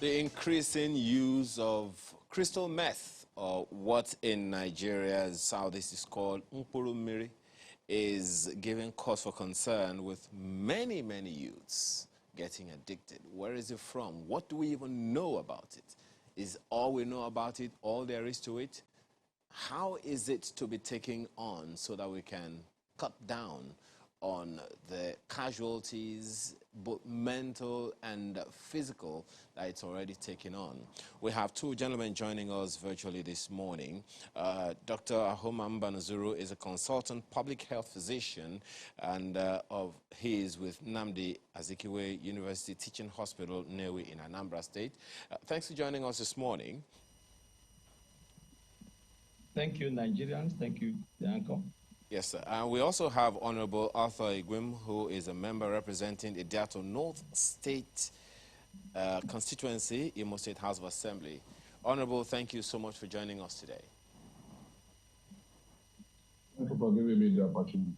The increasing use of crystal meth, or what in Nigeria's southeast is called mpurumiri, is giving cause for concern with many youths getting addicted. Where is it from? What do we even know about it? Is all we know about it all there is to it? How is it to be taken on so that we can cut down on the casualties, both mental and physical, that it's already taken on? We have two gentlemen joining us virtually this morning. Dr. Ahoma Mbanazuru is a consultant public health physician, and he is with Nnamdi Azikiwe University Teaching Hospital, Nnewi in Anambra State. Thanks for joining us this morning. Thank you, Nigerians. Thank you, the anchor. Yes, sir. And we also have Honorable Arthur Igwim, who is a member representing Idiato North State constituency, Imo State House of Assembly. Honorable, thank you so much for joining us today. Thank you for giving me the opportunity.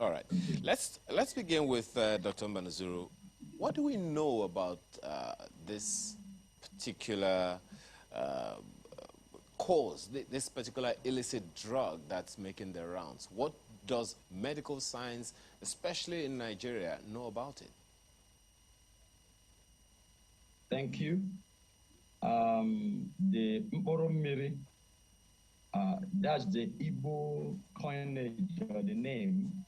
All right. Let's begin with Dr. Mbanazuru. What do we know about this particular cause, this particular illicit drug that's making the rounds? What does medical science, especially in Nigeria, know about it? Thank you. The Mporomiri, that's the Igbo coinage or the name,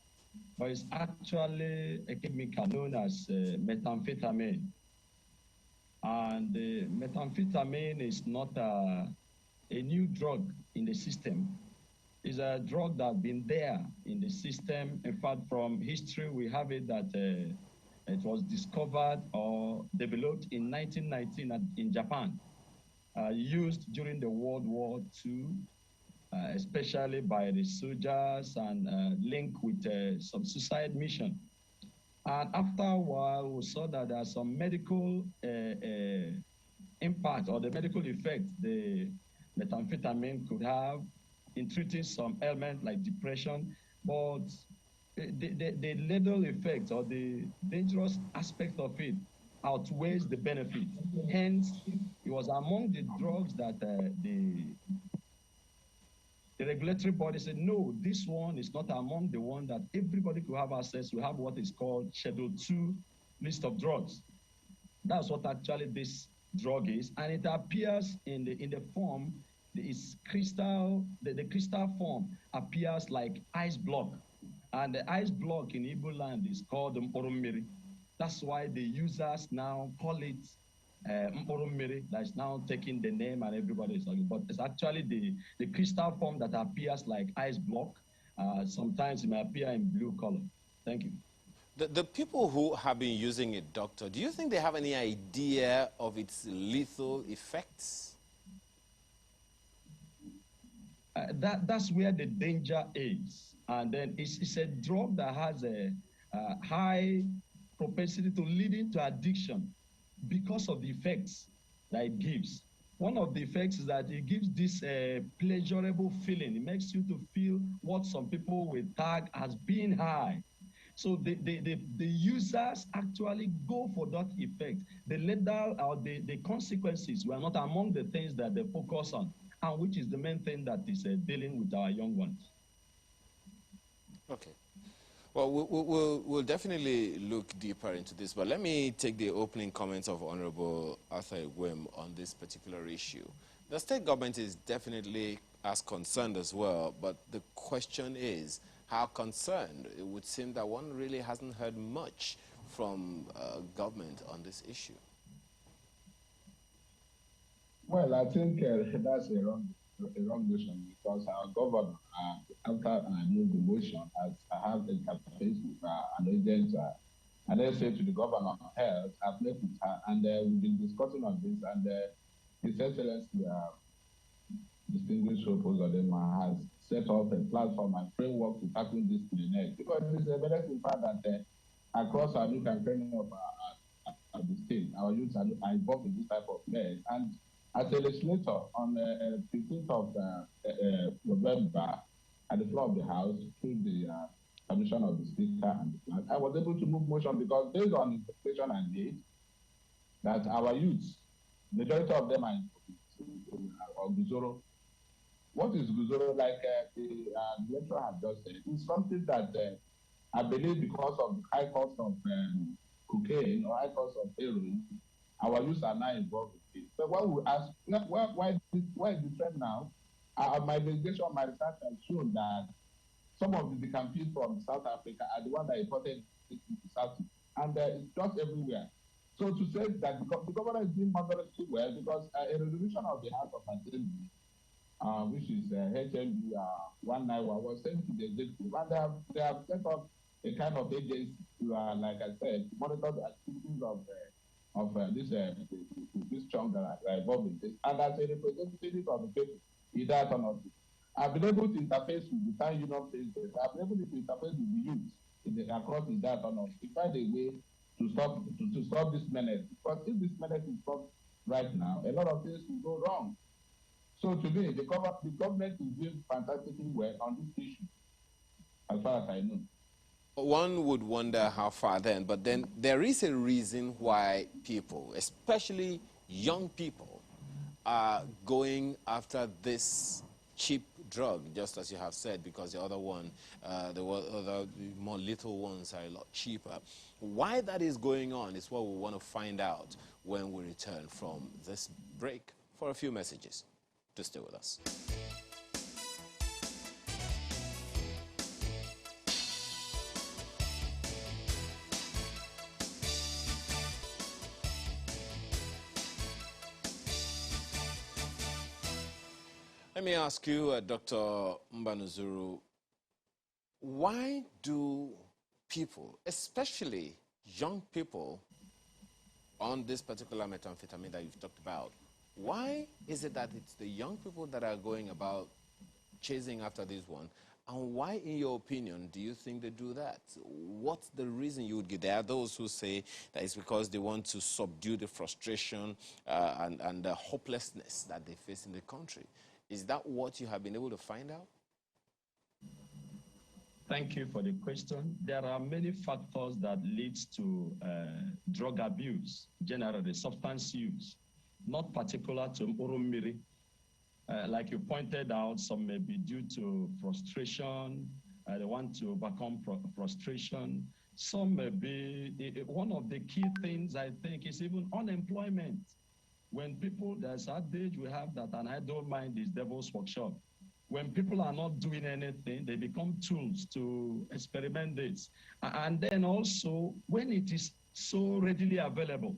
but it's actually a chemical known as methamphetamine. And methamphetamine is not a new drug in the system. It's a drug that's been there in the system. In fact, from history, we have it that it was discovered or developed in 1919 in Japan, used during the World War II, especially by the soldiers and linked with some suicide mission. And after a while, we saw that there are some medical impact or the medical effect the methamphetamine could have in treating some ailment like depression, but the lethal effect or the dangerous aspect of it outweighs the benefit. Hence, it was among the drugs that the regulatory body said, no, this one is not among the one that everybody could have access to. Have what is called Schedule 2 list of drugs. That's what actually this drug is, and it appears in the form, it's crystal, the crystal form appears like ice block, and the ice block in Igbo land is called Mporomiri. That's why the users now call it Mporomiri. That's now taking the name and everybody is talking, but it's actually the crystal form that appears like ice block. Sometimes it may appear in blue color. Thank you. The people who have been using it, doctor, do you think they have any idea of its lethal effects? That's where the danger is. And then it's a drug that has a high propensity to leading to addiction because of the effects that it gives. One of the effects is that it gives this pleasurable feeling. It makes you to feel what some people will tag as being high. So the users actually go for that effect. The lethal or the consequences were not among the things that they focus on, and which is the main thing that is dealing with our young ones. Okay. Well, we'll definitely look deeper into this, but let me take the opening comments of Honorable Arthur Igwim on this particular issue. The state government is definitely as concerned as well, but the question is, how concerned? It would seem that one really hasn't heard much from government on this issue. Well, I think that's a wrong notion, because our governor, after I move the motion, I have interface with an agent, and I say to the governor of health, I've met with her, and we've been discussing on this, and His Excellency, distinguished Oposodema, has set up a platform and framework to tackle this to the next. Because it's a very simple that across our youth and training of the state, our youths are involved in this type of mess. And as a legislator, on the 15th of November, at the floor of the House, through the permission of the Speaker and the Flag, I was able to move motion because based on the situation and need that our youths Majority of them are in or Guzoro. What is Guzoro? Like the lecturer has just said, it's something that I believe because of the high cost of cocaine or high cost of heroin, our youth are now involved with it. So what we ask, why is the trend now? My investigation, my research has shown that some of the campees from South Africa are the ones that imported it to South, and it's just everywhere. So to say that the government is doing marvelously well, because a resolution of the House of Assembly, which is HMB 191, was sent to the executive, and they have set up a kind of agency to, like I said, to monitor the activities of this chunk that are involved in this. And as a representative of the people, either or not, I've been able to interface with the town union president. I've been able to interface with the youth across the data to find a way to stop this menace. Because if this menace is stopped right now, a lot of things will go wrong. So today, the government is doing fantastically well on this issue, as far as I know. One would wonder how far then, but then there is a reason why people, especially young people, are going after this cheap drug, just as you have said, because the other one, the other more little ones are a lot cheaper. Why that is going on is what we want to find out when we return from this break for a few messages. To stay with us. Let me ask you, Dr. Mbanuzuru, why do people, especially young people, on this particular methamphetamine that you've talked about, why is it that it's the young people that are going about chasing after this one? And why, in your opinion, do you think they do that? What's the reason you would give? There are those who say that it's because they want to subdue the frustration and the hopelessness that they face in the country. Is that what you have been able to find out? Thank you for the question. There are many factors that lead to drug abuse, generally substance use, not particular to Urummiri. Like you pointed out, some may be due to frustration. They want to overcome frustration. Some may be, one of the key things I think is even unemployment. When people, there's an adage we have that an idle mind is devil's workshop. When people are not doing anything, they become tools to experiment this. And then also, when it is so readily available,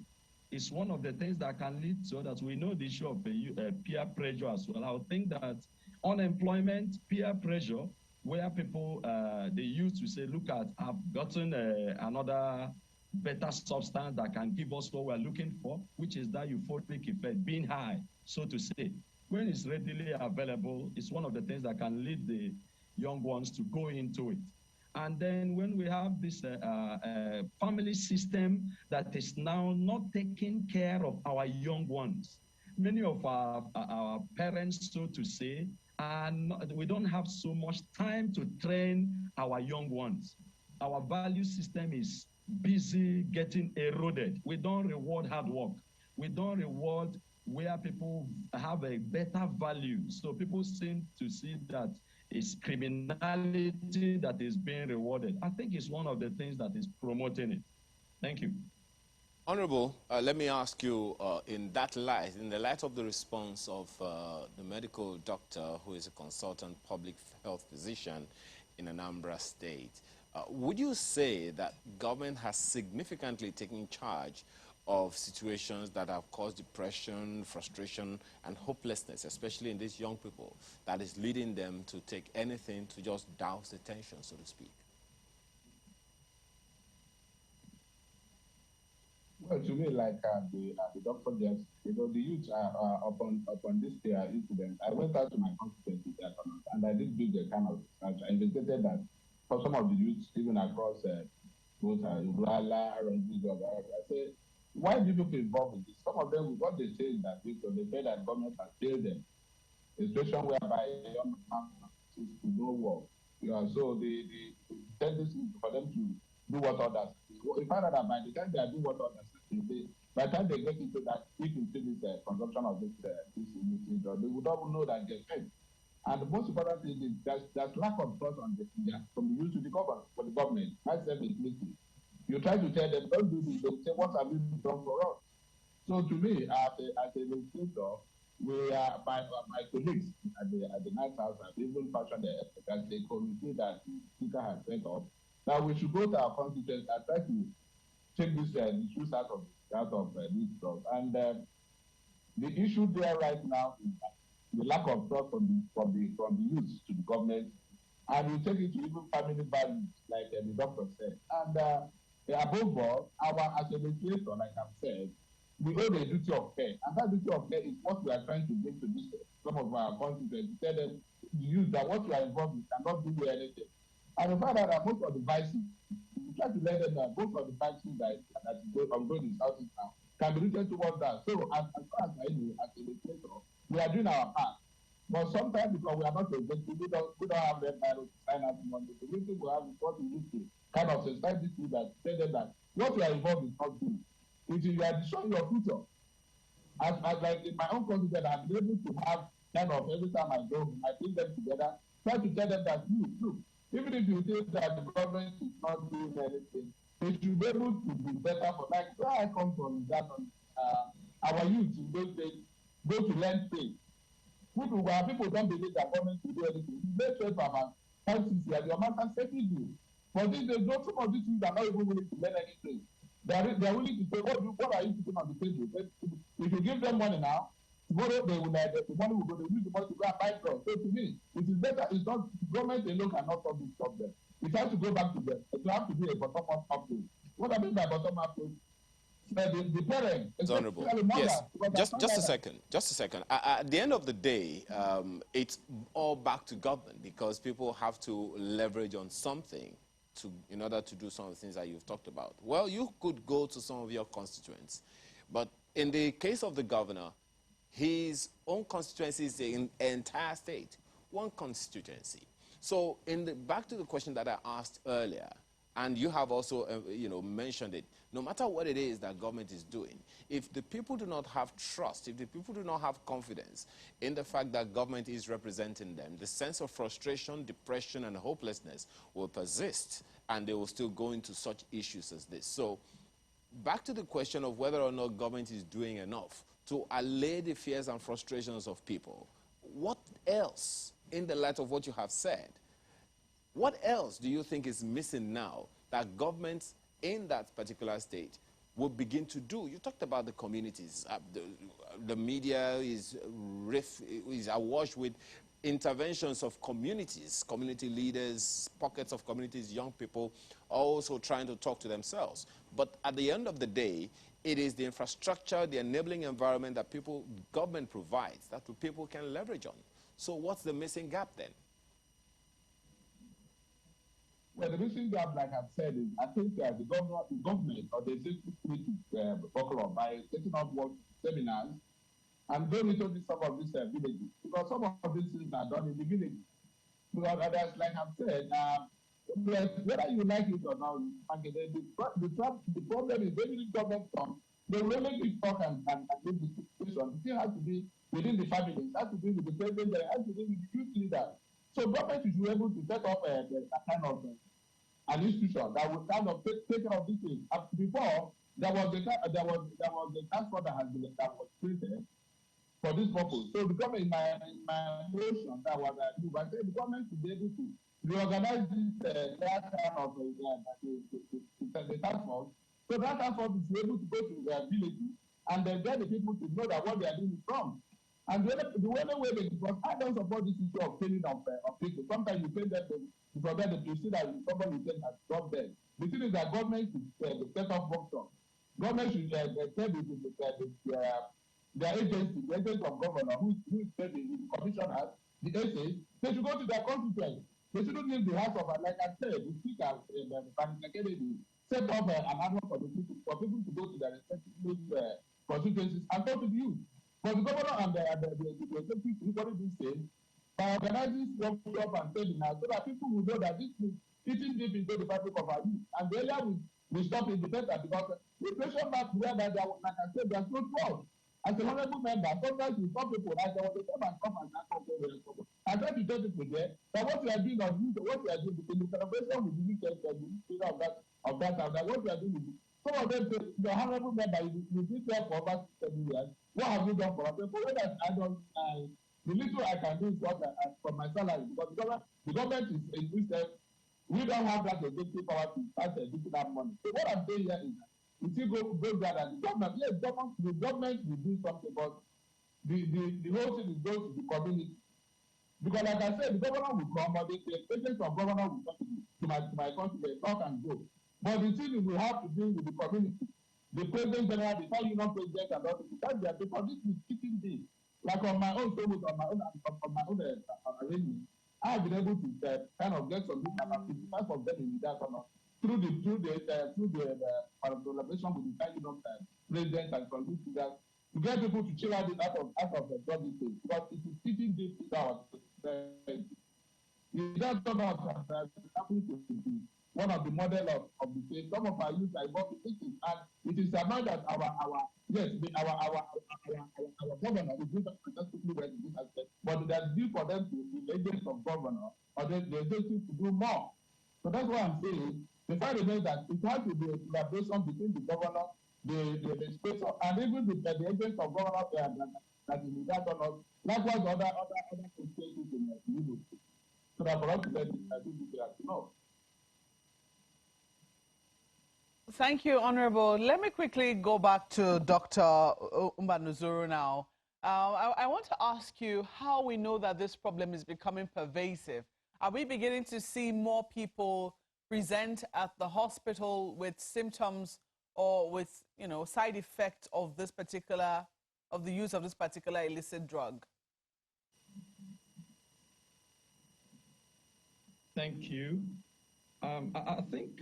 it's one of the things that can lead to that. We know the issue of peer pressure as well. I would think that unemployment, peer pressure, where people, they used to say, look at, I've gotten another better substance that can give us what we're looking for, which is that euphoric effect, being high, so to say. When it's readily available, it's one of the things that can lead the young ones to go into it. And then when we have this family system that is now not taking care of our young ones, many of our parents, so to say, and we don't have so much time to train our young ones. Our value system is busy getting eroded. We don't reward hard work. We don't reward where people have a better value. So people seem to see that it's criminality that is being rewarded. I think it's one of the things that is promoting it. Thank you. Honorable, let me ask you, in that light, in the light of the response of the medical doctor who is a consultant public health physician in Anambra State, would you say that government has significantly taken charge of situations that have caused depression, frustration, and hopelessness, especially in these young people, that is leading them to take anything to just douse the tension, so to speak? Well, to me, like the doctor just, the youth are upon this incident. I went out to my constituency and I did do the kind of research. I investigated that for some of the youths, even across both Urala, I say, why do people involved in this? Some of them, what they say is that they say that government has failed them. A situation whereby a young man is to no work. So the tendency for them to do what others. We find out that by the time they are doing what others You see, by the time they get into that, if you see this consumption of this illicit drug, they would not know that they're fake. And the most important thing is there's lack of trust on from the youth to the government, for the government. Myself included. You try to tell them, don't do this, they say, what have you done for us? So to me, as a legislator, we are my colleagues at the Night House have even fashioned a committee that the Speaker has set up, that we should go to our constituents and try to take this issues out of this stuff. And the issue there right now is the lack of trust from the youth to the government, and we take it to even family values, like the doctor said. And above all, as a legislator, like I've said, we owe a duty of care, and that duty of care is what we are trying to bring to this some of our constituents, to tell them, use that what you are involved in cannot do you anything. And we find out that most of the vices, we try to let them know most of the vices that is ongoing in Southeast now can be written towards that. So as far as I know, as a legislator, we are doing our part. But sometimes because we are not executive, we don't have them to sign out money. The reason we have is what we need to kind of society this to that, tell them that what you are involved in is not good. You are destroying your future. As like in my own constituent, I'm able to have kind of every time I go, I bring them together, try to tell them that look, even if you think that the government is not doing anything, they should be able to be better for, like where I come from is that our youth in those days go to learn trade. People don't believe that government will do anything. You make trade for about 5, 6 years, your master safely do. But these days, some of these things are not even willing to learn anything. They are willing to say, what are you putting on the table? If you give them money now, tomorrow the money will go, they use the money to go and buy drugs. So to me, it is better, it's not, government alone cannot solve this problem. It has to go back to them. It has to be a bottom-up approach. What I mean by bottom-up approach? The parents, it's honorable. Yes, just a second. At the end of the day, it's all back to government because people have to leverage on something in order to do some of the things that you've talked about. Well, you could go to some of your constituents, but in the case of the governor, his own constituency is the entire state, one constituency. So back to the question that I asked earlier, and you have also mentioned it, no matter what it is that government is doing, if the people do not have trust, if the people do not have confidence in the fact that government is representing them, the sense of frustration, depression, and hopelessness will persist, and they will still go into such issues as this. So back to the question of whether or not government is doing enough to allay the fears and frustrations of people. What else, in the light of what you have said, what else do you think is missing now that governments in that particular state will begin to do? You talked about the communities. The media is awash with interventions of communities, community leaders, pockets of communities, young people, also trying to talk to themselves. But at the end of the day, it is the infrastructure, the enabling environment that government provides that people can leverage on. So what's the missing gap then? Well, the missing gap, like I've said, is I think the government or the executive buckle by setting up seminars and going into some of these villages, because some of these things are done in the villages. Because like I've said, whether you like it or not, the problem is when the government comes, they will only talk and make the situation. It still has to be within the family. It has to be with the president. It has to be with the youth leader. So government is able to set up a kind of an institution that will kind of take care of these things. Before there was a task force that was created for this purpose. So the government, in my motion, that was I said the government should be able to reorganize this that kind of the task force. So that task force is able to go to their villages and then get the people to know that what they are doing is wrong. And the only way because I don't support this issue of killing of people. Sometimes you say that you forget that you see that somebody has dropped dead. The thing is that government should set up workshops. Government should tell their agency, the agent of governor, who is the commissioners, the S.East, they should go to their constituents. They shouldn't leave the house of, like I said, the speaker, Kennedy, set up an annual committee for people to go to their respective constituencies and talk to the youth. But the governor and the executive everybody do same by organizing workshop and seminars so that people will know that this is eating deep into the fabric of our youth. And the earlier we stop it better because the question mark where that there, like I said, there's no trust. As a honorable member, sometimes you stop people like they want to come and come and come. I try to tell people there that what we are doing on you, what we are doing in the celebration with the weekend of that time, that what we are doing is some of them say, the honorable member, you did there for about 7 years. What have you done for us? For that I don't, the little I can do is what from my salary because the government is in this. We don't have that executive power to start giving that money. So what I'm saying here is that you still go there and the government, yes, the government will do something, but the whole thing is going to the community. Because like I said, the governor will come, or the agents of governor will come to my country, they talk and go. But the thing is we have to deal with the community. The president general, the town union president and all because they are because this is keeping this. Like on my own service, on my own arrangement, I have been able to kind of get some about 55 of them in that through the collaboration with the town union president and some that to get people to chill out of the drug issue because it is keeping this out. It does come out happening to be one of the model of the state. Some of our youth are involved in thinking, and it is about that our governor is doing fantastically well in this aspect, but that's due for them to be agents of governor or the agency to do more. So that's why I'm saying the fact remains that it has to be a collaboration between the governor, the state, and even the agents of governor that is in that or not. Likewise, other constituencies in the Union. So that for us to let it, I think we have to know. Thank you, Honorable. Let me quickly go back to Dr. Mbanuzuru now. I want to ask you how we know that this problem is becoming pervasive. Are we beginning to see more people present at the hospital with symptoms or with, side effects of this particular, of the use of this particular illicit drug? Thank you. I think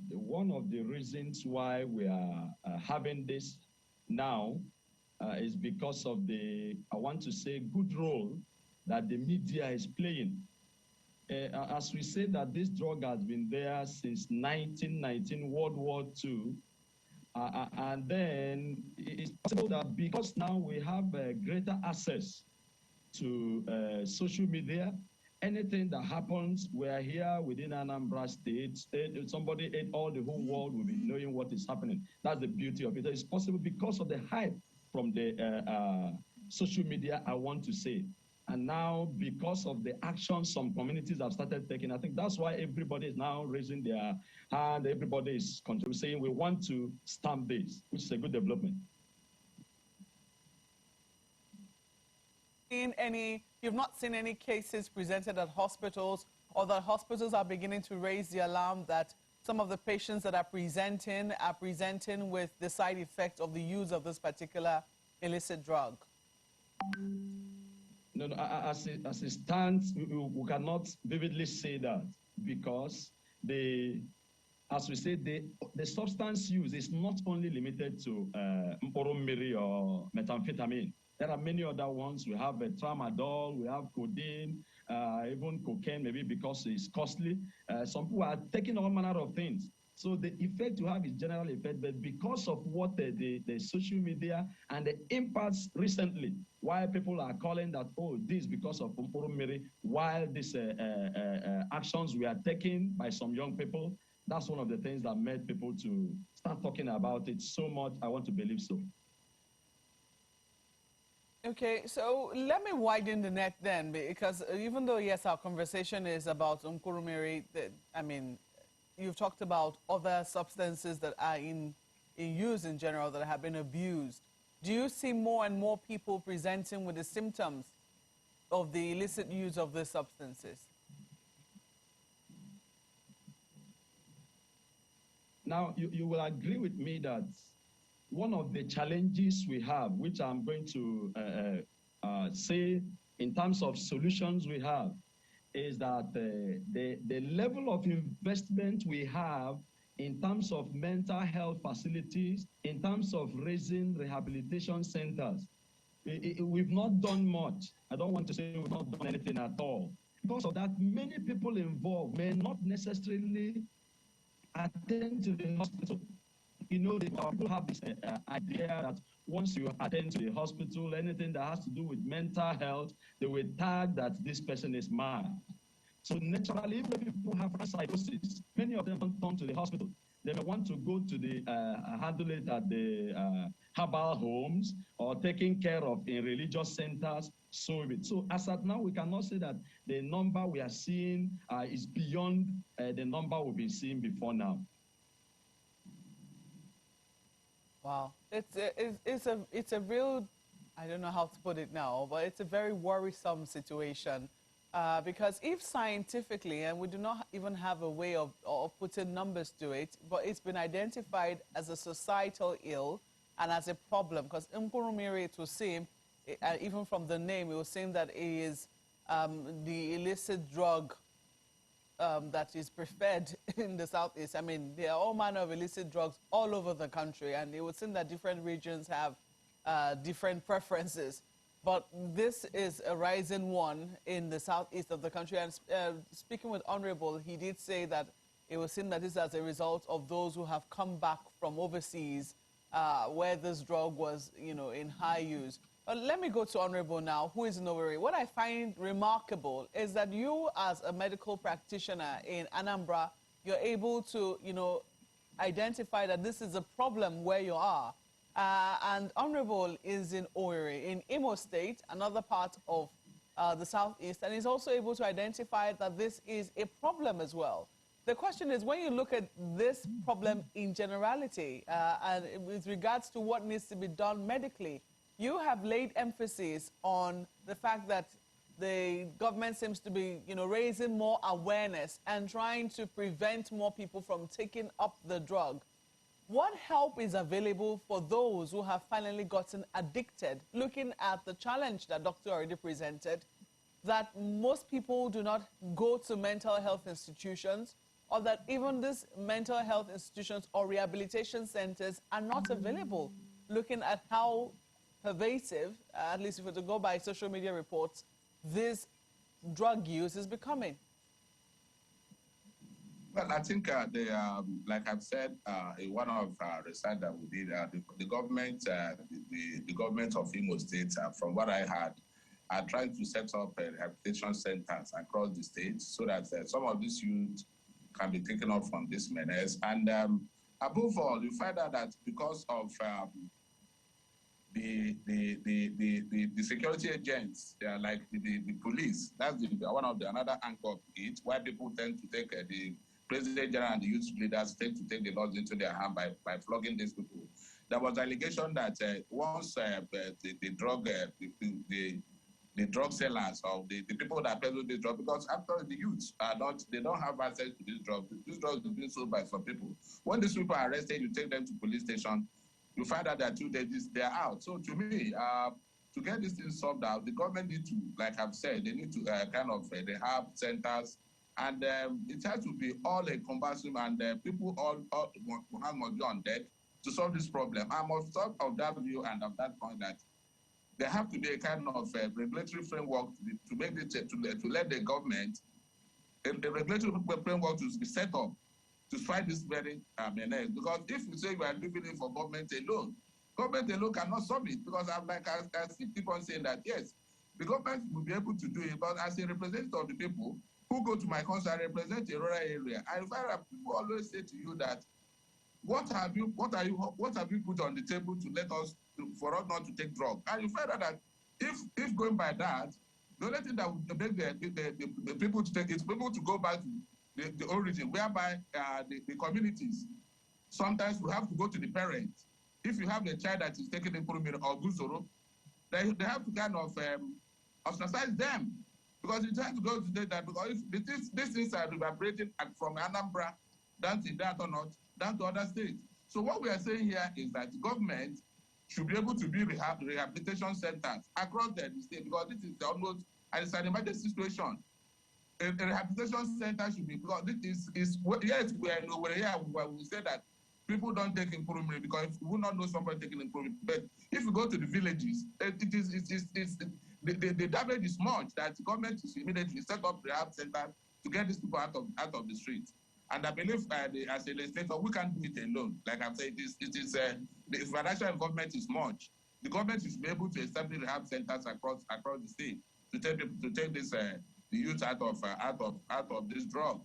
one of the reasons why we are having this now is because of the, I want to say, good role that the media is playing. As we say that this drug has been there since 1919, World War II, and then it's possible that because now we have greater access to social media, anything that happens, we are here within Anambra State. Somebody, all the whole world will be knowing what is happening. That's the beauty of it. It's possible because of the hype from the social media, I want to say. And now, because of the action some communities have started taking, I think that's why everybody is now raising their hand. Everybody is saying we want to stamp this, which is a good development. You've not seen any cases presented at hospitals, or that hospitals are beginning to raise the alarm that some of the patients that are presenting with the side effects of the use of this particular illicit drug? No, as it stands, we cannot vividly say that because as we say, the substance use is not only limited to mporommiri or methamphetamine. There are many other ones. We have tramadol, we have codeine, even cocaine, maybe because it's costly. Some people are taking all manner of things. So the effect you have is general effect, but because of what the social media and the impacts recently, why people are calling that, oh, this because of mporommiri, while these actions we are taking by some young people, that's one of the things that made people to start talking about it so much. I want to believe so. Okay, so let me widen the net then, because even though, yes, our conversation is about mporommiri, I mean, you've talked about other substances that are in use in general that have been abused. Do you see more and more people presenting with the symptoms of the illicit use of these substances? Now, you will agree with me that one of the challenges we have, which I'm going to say in terms of solutions we have, is that the level of investment we have in terms of mental health facilities, in terms of raising rehabilitation centers, we've not done much. I don't want to say we've not done anything at all. Because of that, many people involved may not necessarily attend to the hospital. You know, people have this idea that once you attend to the hospital, anything that has to do with mental health, they will tag that this person is mad. So naturally, even if people have psychosis, many of them don't come to the hospital. They may want to go to the handle it at the herbal homes or taking care of in religious centers. So as at now, we cannot say that the number we are seeing is beyond the number we've been seeing before now. Wow, it's a real, I don't know how to put it now, but it's a very worrisome situation. Because if scientifically, and we do not even have a way of putting numbers to it, but it's been identified as a societal ill and as a problem, because Mkurumiri, it was seen, even from the name, it was saying that it is the illicit drug that is preferred in the Southeast. I mean, there are all manner of illicit drugs all over the country, and it would seem that different regions have different preferences. But this is a rising one in the southeast of the country. And speaking with Honorable, he did say that it was seen that this is as a result of those who have come back from overseas where this drug was, you know, in high use. But let me go to Honorable now, who is in Owerri. What I find remarkable is that you, as a medical practitioner in Anambra, you're able to, you know, identify that this is a problem where you are. And Honorable is in Owerri, in Imo State, another part of the Southeast, and is also able to identify that this is a problem as well. The question is, when you look at this problem in generality, and with regards to what needs to be done medically, you have laid emphasis on the fact that the government seems to be, you know, raising more awareness and trying to prevent more people from taking up the drug. What help is available for those who have finally gotten addicted, looking at the challenge that Dr. already presented, that most people do not go to mental health institutions, or that even these mental health institutions or rehabilitation centers are not available, looking at how pervasive, at least if we were to go by social media reports, this drug use is becoming? Well, I think like I've said, in one of research that we did, the government of Imo State, from what I heard, are trying to set up rehabilitation centers across the state so that some of these youth can be taken off from this menace. And above all, you find out that because of the security agents, like the police, that's one of the another anchor of it, why people tend to take the President General and the youth leaders tend to take the laws into their hand by flogging these people. There was allegation that once the drug sellers or the people that peddle this drug, because after the youths they don't have access to this drug. This drug is being sold by some people. When these people are arrested, you take them to police station, you find out that 2 days they're out. So to me, to get this thing solved out, the government need to, like I've said, they need to kind of rehab centers, and it has to be all encompassing, and people all must be on deck to solve this problem. I'm of that view and of that point that there have to be a kind of regulatory framework to make it to let the government a regulatory framework to be set up to fight this very menace. Because if you say you are leaving it for government alone cannot solve it. Because I still keep on saying that yes, the government will be able to do it, but as a representative of the people who go to my council, I represent a rural area. I find that people always say to you that what have you put on the table to let us for us not to take drugs? And you find out that if going by that, the only thing that would make the people to take is people to go back to the origin, whereby the communities sometimes we have to go to the parents. If you have a child that is taking the Purumir or Guzoro, they have to kind of ostracize them, because you have to go to that, because if these things are reverberating from Anambra down to that or not, down to other states. So what we are saying here is that the government should be able to build rehabilitation centers across the state, because this is almost, and it's an emergency situation. A rehabilitation center should be, because this is yes, we are over here where we say that people don't take improvement because we will not know somebody taking improvement. But if you go to the villages, the damage is much that the government is immediately set up rehab centers to get these people out of the streets. And I believe as a legislator, we can't do it alone. Like I'm saying, the financial involvement is much. The government should be able to establish rehab centers across the state to take this the youth out of this drug.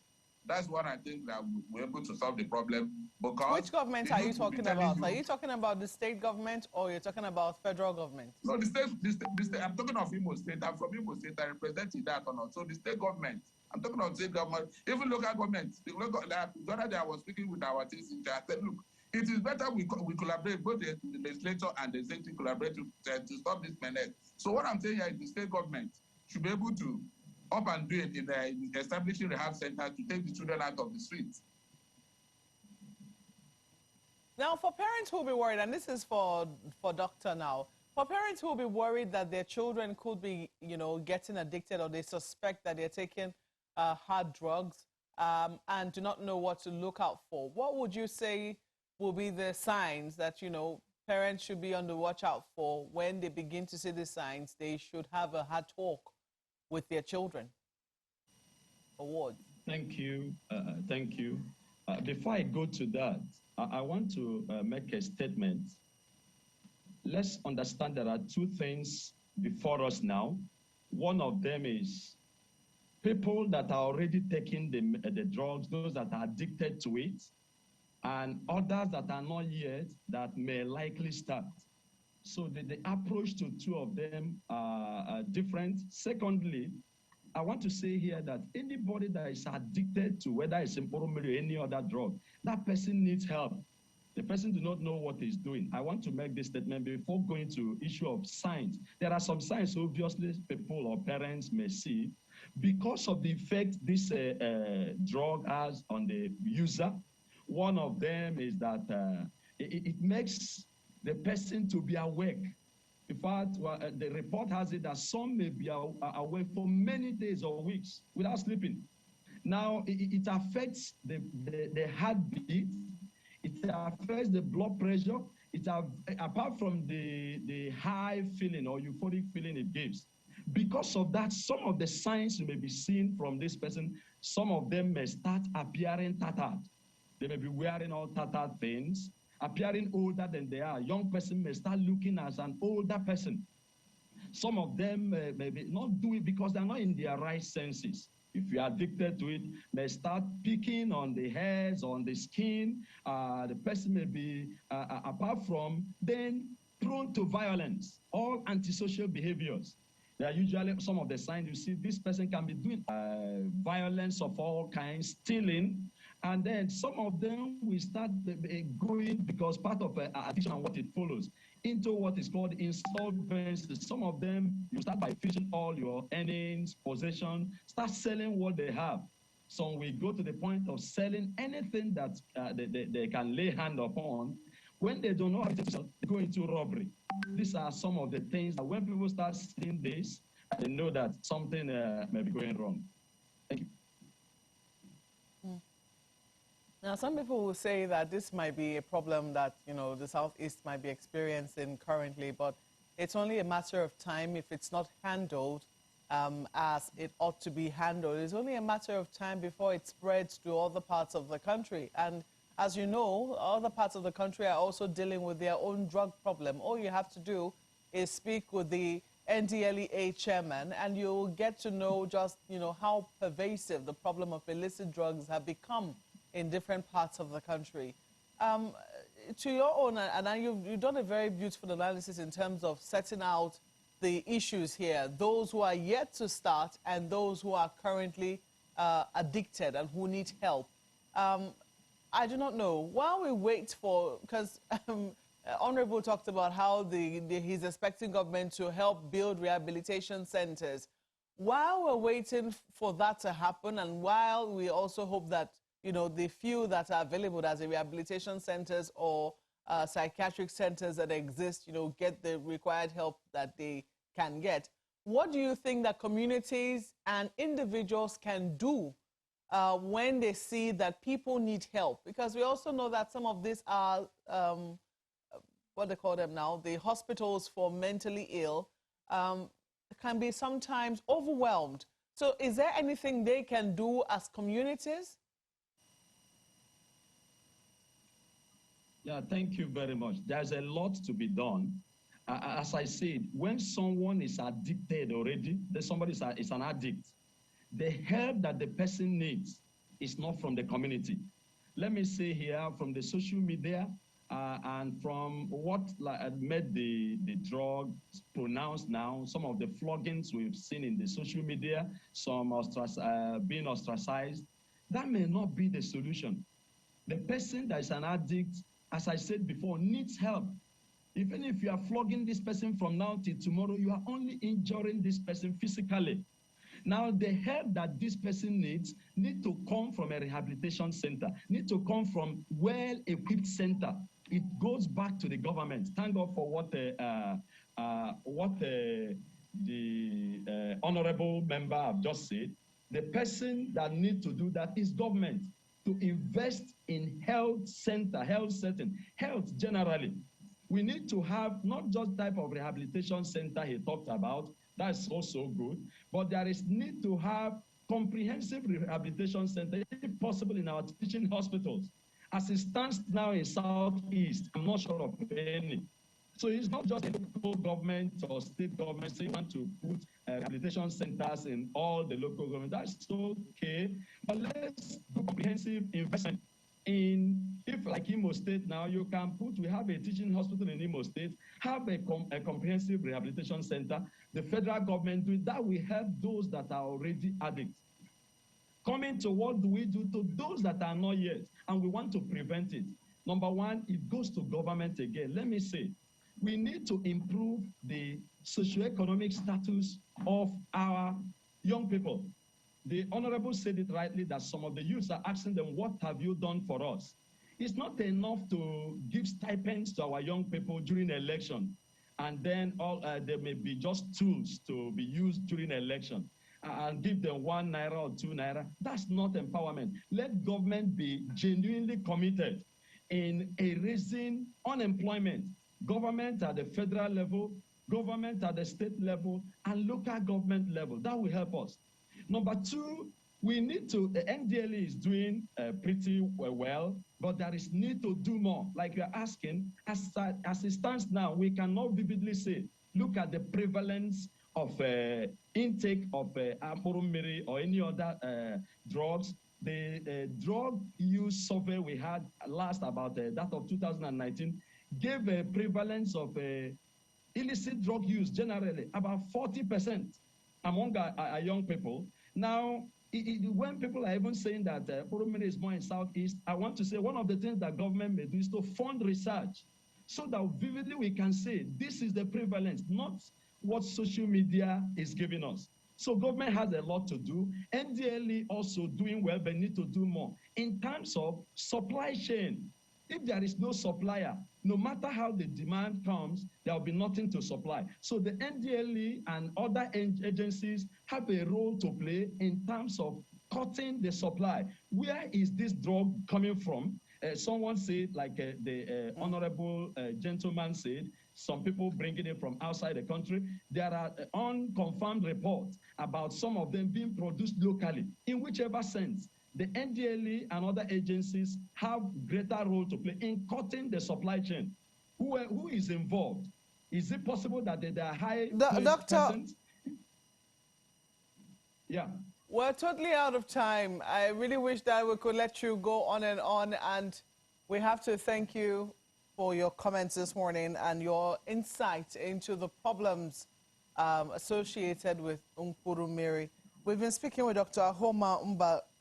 That's what I think that we're able to solve the problem. Because which government are you talking about? Are you talking about the state government or you're talking about federal government? No, the state. I'm talking of Imo State. I'm from Imo State. I represent that or not. So the state government. I'm talking about state government, even local government. The other day I was speaking with our team. I said, look, it is better we collaborate, both the legislature and the executive collaborate to stop this menace. So what I'm saying here is the state government should be able to up and do it in establishing rehab centers to take the children out of the streets. Now, for parents who will be worried, and this is for Doctor now, for parents who will be worried that their children could be, getting addicted, or they suspect that they're taking hard drugs and do not know what to look out for, what would you say will be the signs that, parents should be on the watch out for when they begin to see the signs? They should have a hard talk with their children. Award. Thank you. Thank you. Before I go to that, I want to make a statement. Let's understand there are two things before us now. One of them is people that are already taking the drugs, those that are addicted to it, and others that are not yet, that may likely start. So the approach to two of them are different. Secondly, I want to say here that anybody that is addicted to whether it's Mporomiri or any other drug, that person needs help. The person does not know what he's doing. I want to make this statement before going to issue of signs. There are some signs obviously people or parents may see because of the effect this drug has on the user. One of them is that it makes the person to be awake. In fact, the report has it that some may be awake for many days or weeks without sleeping. Now, it affects the heartbeat, it affects the blood pressure, apart from the high feeling or euphoric feeling it gives. Because of that, some of the signs you may be seen from this person, some of them may start appearing tattered. They may be wearing all tattered things, appearing older than they are. A young person may start looking as an older person. Some of them may not do it because they're not in their right senses. If you are addicted to it, may start picking on the hairs, on the skin. The person may be, apart from, then prone to violence, all antisocial behaviors. There are usually some of the signs you see this person can be doing violence of all kinds, stealing, and then some of them will start going, because part of addiction and what it follows, into what is called insolvency. Some of them, you start by finishing all your earnings, possession, start selling what they have. Some will go to the point of selling anything that they can lay hand upon. When they don't know how to sell, they go into robbery. These are some of the things that when people start seeing this, they know that something may be going wrong. Thank you. Now, some people will say that this might be a problem that, the Southeast might be experiencing currently, but it's only a matter of time if it's not handled as it ought to be handled. It's only a matter of time before it spreads to other parts of the country. And as you know, other parts of the country are also dealing with their own drug problem. All you have to do is speak with the NDLEA chairman, and you'll get to know just, how pervasive the problem of illicit drugs have become in different parts of the country. To your own, and you've done a very beautiful analysis in terms of setting out the issues here, those who are yet to start and those who are currently addicted and who need help. I do not know. While we wait for, because Honorable talked about how he's expecting government to help build rehabilitation centers. While we're waiting for that to happen, and while we also hope that the few that are available as rehabilitation centers or psychiatric centers that exist, get the required help that they can get. What do you think that communities and individuals can do when they see that people need help? Because we also know that some of these are, what they call them now, the hospitals for mentally ill, can be sometimes overwhelmed. So is there anything they can do as communities? Yeah, thank you very much. There's a lot to be done. As I said, when someone is addicted already, somebody is an addict, the help that the person needs is not from the community. Let me say here, from the social media and from what made the drug pronounced now, some of the floggings we've seen in the social media, some being ostracized, that may not be the solution. The person that is an addict, as I said before, needs help. Even if you are flogging this person from now till tomorrow, you are only injuring this person physically. Now, the help that this person needs need to come from a rehabilitation center, need to come from well-equipped center. It goes back to the government. Thank God for what the honorable member have just said. The person that needs to do that is government, to invest in health center, health setting, health generally. We need to have not just type of rehabilitation center he talked about, that's also good, but there is need to have comprehensive rehabilitation center, if possible, in our teaching hospitals. As it stands now in Southeast, I'm not sure of any. So it's not just local government or state government saying want to put rehabilitation centers in all the local government. That's okay, but let's do comprehensive investment in, if like Imo State now, you can put, we have a teaching hospital in Imo State, have a comprehensive rehabilitation center. The federal government do that will help those that are already addicts. Coming to what do we do to those that are not yet, and we want to prevent it. Number one, it goes to government again. Let me say, we need to improve the socioeconomic status of our young people. The Honorable said it rightly that some of the youths are asking them, what have you done for us? It's not enough to give stipends to our young people during election, and then they may be just tools to be used during election, and give them 1 naira or 2 naira. That's not empowerment. Let government be genuinely committed in erasing unemployment. Government at the federal level, government at the state level, and local government level. That will help us. Number two, we need to, the NDLE is doing pretty well, but there is need to do more. Like you're asking, as it stands now, we cannot vividly say, look at the prevalence of intake of amporomiri or any other drugs. The drug use survey we had last about that of 2019 gave a prevalence of illicit drug use generally about 40% among our young people. Now, when people are even saying that Oromiri is more in Southeast, I want to say one of the things that government may do is to fund research so that vividly we can say this is the prevalence, not what social media is giving us. So government has a lot to do. NDLE also doing well, but need to do more. In terms of supply chain, if there is no supplier, no matter how the demand comes, there will be nothing to supply. So the NDLE and other agencies have a role to play in terms of cutting the supply. Where is this drug coming from? Someone said, like the honorable gentleman said, some people bringing it from outside the country. There are unconfirmed reports about some of them being produced locally, in whichever sense. The NDLE and other agencies have greater role to play in cutting the supply chain. Who is involved? Is it possible that there are high persons? Yeah. We're totally out of time. I really wish that we could let you go on, and we have to thank you for your comments this morning and your insight into the problems associated with Mkpuru-Mmiri. We've been speaking with Dr. Homa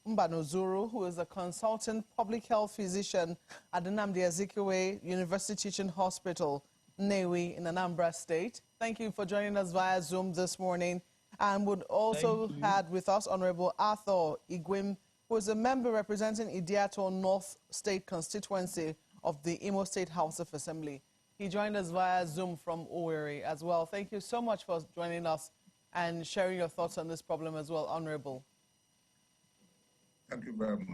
Mbanuzuru, who is a consultant public health physician at the Nnamdi Azikiwe University Teaching Hospital, Nnewi, in Anambra State. Thank you for joining us via Zoom this morning. And would also had with us Honorable Arthur Igwim, who is a member representing Idiato North State constituency of the Imo State House of Assembly. He joined us via Zoom from Owerri as well. Thank you so much for joining us and sharing your thoughts on this problem as well, Honorable. Thank you very much.